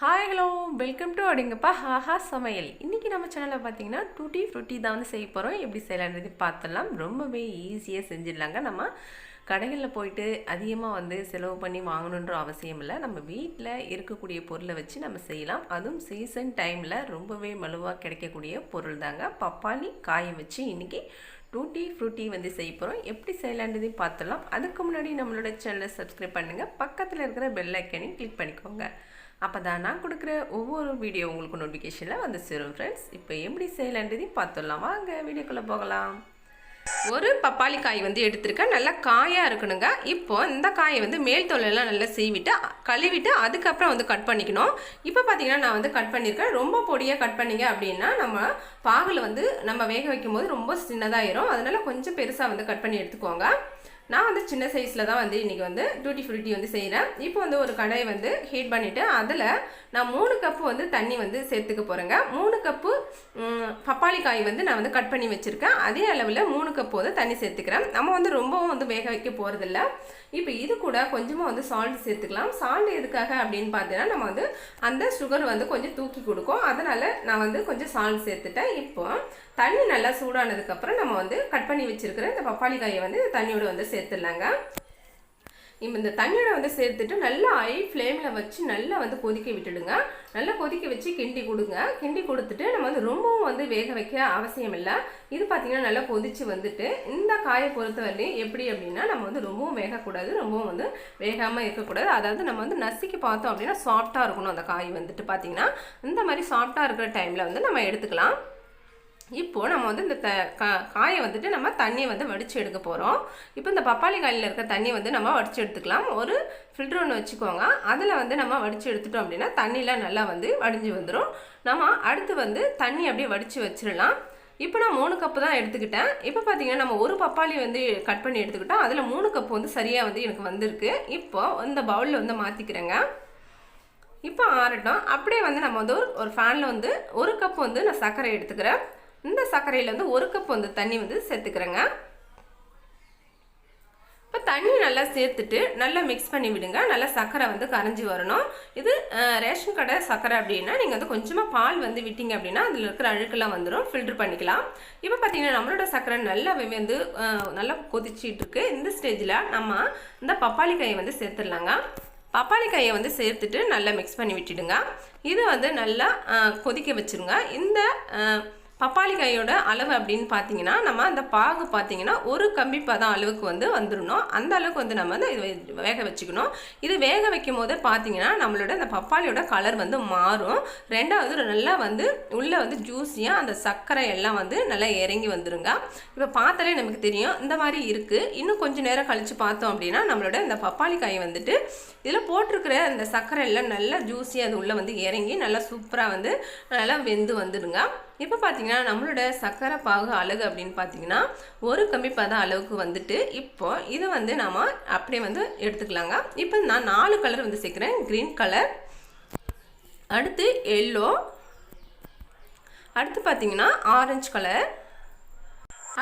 Hi hello welcome to அடிங்கப்பா ஹாஹா சமையல். இன்றைக்கி நம்ம சேனலில் பார்த்தீங்கன்னா டூட்டி ஃப்ரூட்டி தான் வந்து செய்ய போகிறோம். எப்படி செய்யலான்றது பார்த்துடலாம். ரொம்பவே ஈஸியாக செஞ்சிடலாங்க. நம்ம கடைகளில் போயிட்டு அதிகமாக வந்து செலவு பண்ணி வாங்கணுன்ற அவசியம் இல்லை. நம்ம வீட்டில் இருக்கக்கூடிய பொருளை வச்சு நம்ம செய்யலாம். அதுவும் சீசன் டைமில் ரொம்பவே மலுவாக கிடைக்கக்கூடிய பொருள் தாங்க. பப்பாளி காயை வச்சு இன்றைக்கி டூட்டி ஃப்ரூட்டி வந்து செய்ய போகிறோம். எப்படி செய்யலான்றதையும் பார்த்துடலாம். அதுக்கு முன்னாடி நம்மளோட சேனலை சப்ஸ்கிரைப் பண்ணுங்கள். பக்கத்தில் இருக்கிற பெல் ஐக்கனையும் கிளிக் பண்ணிக்கோங்க. அப்போ தான் நான் கொடுக்குற ஒவ்வொரு வீடியோ உங்களுக்கு நோட்டிஃபிகேஷனில் வந்து சேரும் ஃப்ரெண்ட்ஸ். இப்போ எப்படி செய்யலான்றதையும் பார்த்துடலாம். வாங்க வீடியோக்குள்ளே போகலாம். ஒரு பப்பாளி காய் வந்து எடுத்துருக்கேன். நல்லா காயாக இருக்கணுங்க. இப்போ இந்த காயை வந்து மேல் தோலெல்லாம் நல்லா சீவிட்டு கழுவிட்டு அதுக்கப்புறம் வந்து கட் பண்ணிக்கணும். இப்போ பார்த்தீங்கன்னா நான் வந்து கட் பண்ணியிருக்கேன். ரொம்ப பொடியாக கட் பண்ணிங்க அப்படின்னா நம்ம பாகில் வந்து நம்ம வேக வைக்கும் போது ரொம்ப சின்னதாகிடும். அதனால் கொஞ்சம் பெருசாக வந்து கட் பண்ணி எடுத்துக்கோங்க. நான் வந்து சின்ன சைஸில் தான் வந்து இன்றைக்கி வந்து டூட்டி ஃப்ரூட்டி வந்து செய்கிறேன். இப்போ வந்து ஒரு கடாயை வந்து ஹீட் பண்ணிவிட்டு அதில் நான் 3 கப்பு வந்து தண்ணி வந்து சேர்த்துக்க போகிறேங்க. 3 கப்பு பப்பாளி காய் வந்து நான் வந்து கட் பண்ணி வச்சுருக்கேன். அதே அளவில் 3 கப்பு வந்து தண்ணி சேர்த்துக்கிறேன். நம்ம வந்து ரொம்பவும் வந்து வேக வைக்க போகிறதில்ல. இப்போ இது கூட கொஞ்சமாக வந்து சால்ட் சேர்த்துக்கலாம். சால்ட் எதுக்காக அப்படின்னு பார்த்தீங்கன்னா நம்ம வந்து அந்த சுகர் வந்து கொஞ்சம் தூக்கி கொடுக்கும். அதனால் நான் வந்து கொஞ்சம் சால்ட் சேர்த்துட்டேன். இப்போ தண்ணி நல்லா சூடானதுக்கப்புறம் நம்ம வந்து கட் பண்ணி வச்சுருக்கிற இந்த பப்பாளி காயை வந்து தண்ணியோட வந்து சேர்த்துடலாங்க. இப்போ இந்த தண்ணியோட வந்து சேர்த்துட்டு நல்லா ஹை ஃப்ளேமில் வச்சு நல்லா வந்து கொதிக்க விட்டுடுங்க. நல்லா கொதிக்க வச்சு கிண்டி கொடுங்க. கிண்டி கொடுத்துட்டு நம்ம வந்து ரொம்பவும் வந்து வேக வைக்க அவசியம் இல்லை. இது பார்த்திங்கன்னா நல்லா கொதிச்சு வந்துட்டு இந்த காயை பொறுத்தவரையும் எப்படி அப்படின்னா நம்ம வந்து ரொம்பவும் வேகக்கூடாது, ரொம்பவும் வந்து வேகாமல் இருக்கக்கூடாது. அதாவது நம்ம வந்து நசுக்கி பார்த்தோம் அப்படின்னா சாஃப்டாக இருக்கணும். அந்த காய் வந்துட்டு பார்த்திங்கன்னா இந்த மாதிரி சாஃப்டாக இருக்கிற டைமில் வந்து நம்ம எடுத்துக்கலாம். இப்போது நம்ம வந்து இந்த காயை வந்துட்டு நம்ம தண்ணியை வந்து வடித்து எடுக்க போகிறோம். இப்போ இந்த பப்பாளி காயில் இருக்க தண்ணியை வந்து நம்ம வடித்து எடுத்துக்கலாம். ஒரு ஃபில்டர் ஒன்று வச்சுக்கோங்க. அதில் வந்து நம்ம வடித்து எடுத்துட்டோம் அப்படின்னா தண்ணியில் நல்லா வந்து வடிஞ்சு வந்துடும். நம்ம அடுத்து வந்து தண்ணி அப்படியே வடித்து வச்சிடலாம். இப்போ நான் 3 கப்பு தான் எடுத்துக்கிட்டேன். இப்போ பார்த்தீங்கன்னா நம்ம ஒரு பப்பாளி வந்து கட் பண்ணி எடுத்துக்கிட்டோம். அதில் 3 கப்பு வந்து சரியாக வந்து எனக்கு வந்திருக்கு. இப்போ இந்த பவுலில் வந்து மாற்றிக்கிறேங்க. இப்போ ஆறட்டும். அப்படியே வந்து நம்ம வந்து ஒரு ஃபேனில் வந்து 1 கப் வந்து நான் சர்க்கரை எடுத்துக்கிறேன். இந்த சர்க்கரையில் வந்து 1 கப் வந்து தண்ணி வந்து சேர்த்துக்கிறேங்க. இப்போ தண்ணி நல்லா சேர்த்துட்டு நல்லா மிக்ஸ் பண்ணி விடுங்க. நல்லா சர்க்கரை வந்து கரைஞ்சி வரணும். இது ரேஷன் கடை சர்க்கரை அப்படின்னா நீங்கள் வந்து கொஞ்சமாக பால் வந்து விட்டீங்க அப்படின்னா அதில் இருக்கிற அழுக்கெல்லாம் வந்துடும். ஃபில்டர் பண்ணிக்கலாம். இப்போ பார்த்தீங்கன்னா நம்மளோட சர்க்கரை நல்லா வந்து நல்லா கொதிச்சிட்டு இருக்கு. இந்த ஸ்டேஜில் நம்ம இந்த பப்பாளி காயை வந்து சேர்த்துடலாங்க. பப்பாளி காயை வந்து சேர்த்துட்டு நல்லா மிக்ஸ் பண்ணி விட்டுடுங்க. இது வந்து நல்லா கொதிக்க வச்சுருங்க. இந்த பப்பாளி காயோட அளவு அப்படின்னு பார்த்தீங்கன்னா நம்ம அந்த பாகு பார்த்தீங்கன்னா ஒரு கம்பி பதம் அளவுக்கு வந்து வந்துடணும். அந்த அளவுக்கு வந்து நம்ம வந்து இது வேக வச்சுக்கணும். இது வேக வைக்கும் போது பார்த்தீங்கன்னா நம்மளோட அந்த பப்பாளியோட கலர் வந்து மாறும். ரெண்டாவது நல்லா வந்து உள்ளே வந்து ஜூஸியாக அந்த சர்க்கரை எல்லாம் வந்து நல்லா இறங்கி வந்துடுங்க. இப்போ பார்த்தாலே நமக்கு தெரியும் இந்த மாதிரி இருக்குது. இன்னும் கொஞ்சம் நேரம் கழித்து பார்த்தோம் அப்படின்னா நம்மளோட இந்த பப்பாளி காய் வந்துட்டு இதில் போட்டிருக்கிற அந்த சர்க்கரை எல்லாம் நல்லா ஜூஸியாக அது உள்ளே வந்து இறங்கி நல்லா சூப்பராக வந்து நல்லா வெந்து வந்துடுங்க. இப்போ பார்த்தீங்கன்னா நம்மளோட சர்க்கரை பாகு அழகு அப்படின்னு பார்த்தீங்கன்னா ஒரு கம்பி பதம் அளவுக்கு வந்துட்டு இப்போ இதை வந்து நாம் அப்படியே வந்து எடுத்துக்கலாங்க. இப்போ நான் 4 கலர் வந்து சேர்க்குறேன். க்ரீன் கலர், அடுத்து எல்லோ, அடுத்து பார்த்தீங்கன்னா ஆரஞ்சு கலர்,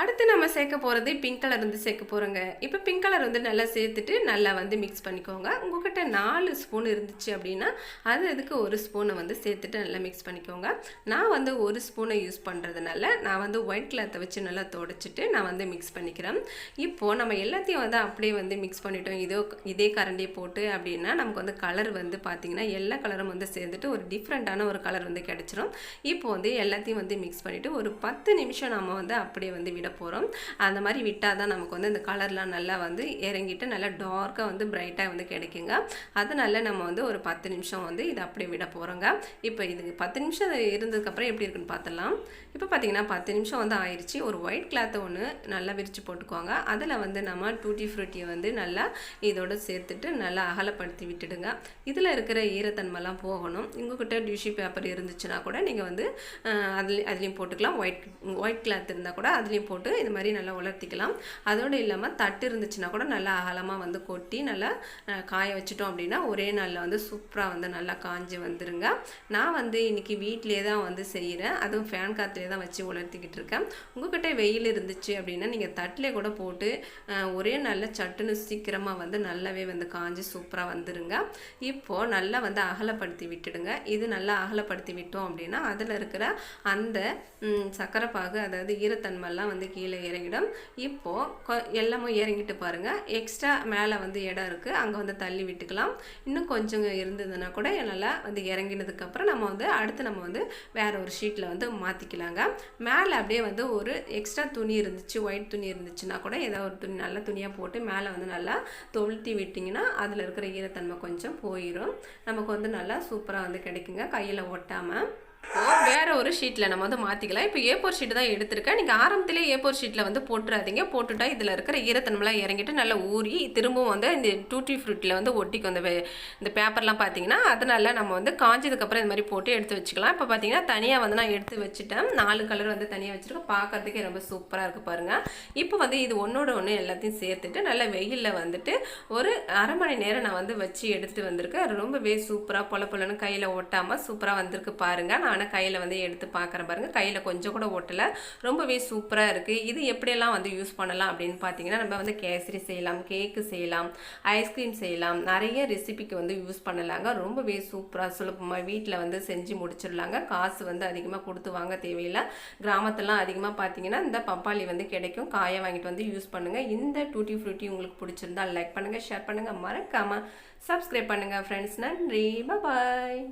அடுத்து நம்ம சேர்க்க போகிறது பிங்க் கலர் வந்து சேர்க்க போகிறோங்க. இப்போ பிங்க் கலர் வந்து நல்லா சேர்த்துட்டு நல்லா வந்து மிக்ஸ் பண்ணிக்கோங்க. உங்கள்கிட்ட 4 ஸ்பூன் இருந்துச்சு அப்படின்னா அது இதுக்கு 1 ஸ்பூனை வந்து சேர்த்துட்டு நல்லா மிக்ஸ் பண்ணிக்கோங்க. நான் வந்து 1 ஸ்பூனை யூஸ் பண்ணுறதுனால நான் வந்து ஒயிட் கிளாத்தை வச்சு நல்லா துடைச்சிட்டு நான் வந்து மிக்ஸ் பண்ணிக்கிறேன். இப்போது நம்ம எல்லாத்தையும் வந்து அப்படியே வந்து மிக்ஸ் பண்ணிட்டோம். இதே கரண்டியை போட்டு அப்படின்னா நமக்கு வந்து கலர் வந்து பார்த்திங்கன்னா எல்லா கலரும் வந்து சேர்ந்துட்டு ஒரு டிஃப்ரெண்ட்டான ஒரு கலர் வந்து கிடச்சிரும். இப்போ வந்து எல்லாத்தையும் வந்து மிக்ஸ் பண்ணிவிட்டு ஒரு 10 நிமிஷம் நம்ம வந்து அப்படியே வந்து விட போகிறோம். அந்த மாதிரி விட்டால் தான் நமக்கு வந்து இந்த கலர்லாம் நல்லா வந்து இறங்கிட்டு நல்லா டார்க்காக வந்து பிரைட்டாக வந்து கிடைக்குங்க. அதனால நம்ம வந்து ஒரு 10 நிமிஷம் வந்து இதை அப்படியே விட போகிறோங்க. இப்போ இதுக்கு 10 நிமிஷம் இருந்ததுக்கப்புறம் எப்படி இருக்குன்னு பார்த்துடலாம். இப்போ பார்த்தீங்கன்னா 10 நிமிஷம் வந்து ஆயிடுச்சு. ஒரு ஒயிட் கிளாத்தை ஒன்று நல்லா விரித்து போட்டுக்கோங்க. அதில் வந்து நம்ம டூட்டி ஃப்ரூட்டியை வந்து நல்லா இதோடு சேர்த்துட்டு நல்லா அகலப்படுத்தி விட்டுடுங்க. இதில் இருக்கிற ஈரத்தன்மைலாம் போகணும். உங்கள்கிட்ட டிஷ்யூ பேப்பர் இருந்துச்சுன்னா கூட நீங்கள் வந்து அதுலேயும் போட்டுக்கலாம். ஒயிட் கிளாத் இருந்தால் கூட அதுலேயும் போட்டு இது மாதிரி நல்லா உலர்த்திக்கலாம். அதோடு இல்லாமல் தட்டு இருந்துச்சுன்னா கூட நல்லா அகலமாக வந்து கொட்டி நல்லா காய வச்சிட்டோம் அப்படின்னா ஒரே நாளில் வந்து சூப்பராக வந்து நல்லா காஞ்சி வந்துருங்க. நான் வந்து இன்றைக்கி வீட்டிலே தான் வந்து செய்கிறேன். அதுவும் ஃபேன் காற்றுலேயே தான் வச்சு உலர்த்திக்கிட்டு இருக்கேன். உங்கள்கிட்ட வெயில் இருந்துச்சு அப்படின்னா நீங்கள் தட்டிலே கூட போட்டு ஒரே நாளில் சட்டுன்னு சீக்கிரமாக வந்து நல்லாவே வந்து காஞ்சி சூப்பராக வந்துருங்க. இப்போது நல்லா வந்து அகலப்படுத்தி விட்டுடுங்க. இது நல்லா அகலப்படுத்தி விட்டோம் அப்படின்னா அதில் இருக்கிற அந்த சர்க்கரை பாகு அதாவது ஈரத்தன்மைலாம் வந்து கீழே இறங்கிடும். இப்போது எல்லாமே இறங்கிட்டு பாருங்கள். எக்ஸ்ட்ரா மேலே வந்து இடம் இருக்குது, அங்கே வந்து தள்ளி விட்டுக்கலாம். இன்னும் கொஞ்சம் இருந்ததுன்னா கூட நல்லா வந்து இறங்கினதுக்கப்புறம் நம்ம வந்து அடுத்து நம்ம வந்து வேறு ஒரு ஷீட்டில் வந்து மாற்றிக்கலாங்க. மேலே அப்படியே வந்து ஒரு எக்ஸ்ட்ரா துணி இருந்துச்சு, ஒயிட் துணி இருந்துச்சுன்னா கூட ஏதாவது ஒரு துணி நல்ல துணியாக போட்டு மேலே வந்து நல்லா தொழுத்தி விட்டிங்கன்னா அதில் இருக்கிற ஈரத்தன்மை கொஞ்சம் போயிடும். நமக்கு வந்து நல்லா சூப்பராக வந்து கிடைக்குங்க, கையில் ஒட்டாமல். வேறு ஒரு ஷீட்டில் நம்ம வந்து மாற்றிக்கலாம். இப்போ A4 ஷீட்டு தான் எடுத்திருக்கேன். நீங்கள் ஆரம்பத்திலே A4 ஷீட்டில் வந்து போட்டுறாதீங்க. போட்டுட்டா இதில் இருக்கிற ஈரத்தன்மைலாம் இறங்கிட்டு நல்லா ஊறி திரும்பவும் வந்து இந்த டூட்டி ஃப்ரூட்டில் வந்து ஒட்டிக்கும் இந்த பேப்பர்லாம் பார்த்தீங்கன்னா. அதனால நம்ம வந்து காஞ்சதுக்கப்புறம் இந்த மாதிரி போட்டு எடுத்து வச்சுக்கலாம். இப்போ பார்த்தீங்கன்னா தனியாக வந்து நான் எடுத்து வச்சுட்டேன். 4 கலர் வந்து தனியாக வச்சுருக்கேன். பார்க்கறதுக்கே ரொம்ப சூப்பராக இருக்குது பாருங்கள். இப்போ வந்து இது ஒன்றோட ஒன்று எல்லாத்தையும் சேர்த்துட்டு நல்லா வெயிலில் வந்துட்டு ஒரு அரை மணி நேரம் நான் வந்து வச்சு எடுத்து வந்திருக்கேன். ரொம்பவே சூப்பராக பொல பொலன்னு கையில் ஒட்டாமல் சூப்பராக வந்திருக்கு பாருங்கள். நான் கையில் வந்து எடுத்து பார்க்குறேன் பாருங்கள். கையில் கொஞ்சம் கூட ஓட்டலை, ரொம்பவே சூப்பராக இருக்குது. இது எப்படியெல்லாம் வந்து யூஸ் பண்ணலாம் அப்படின்னு பார்த்தீங்கன்னா நம்ம வந்து கேசரி செய்யலாம், கேக்கு செய்யலாம், ஐஸ்கிரீம் செய்யலாம், நிறைய ரெசிபிக்கு வந்து யூஸ் பண்ணலாங்க. ரொம்பவே சூப்பராக சுலபமாக வீட்டில் வந்து செஞ்சு முடிச்சிடலாங்க. காசு வந்து அதிகமாக கொடுத்து வாங்க தேவையில்லை. கிராமத்துலாம் அதிகமாக பார்த்தீங்கன்னா இந்த பப்பாளி வந்து கிடைக்கும், காயை வாங்கிட்டு வந்து யூஸ் பண்ணுங்கள். இந்த டூட்டி ஃப்ரூட்டி உங்களுக்கு பிடிச்சிருந்தா லைக் பண்ணுங்கள், ஷேர் பண்ணுங்கள், மறக்காமல் சப்ஸ்கிரைப் பண்ணுங்கள் ஃப்ரெண்ட்ஸ். நன்றி, பாய்.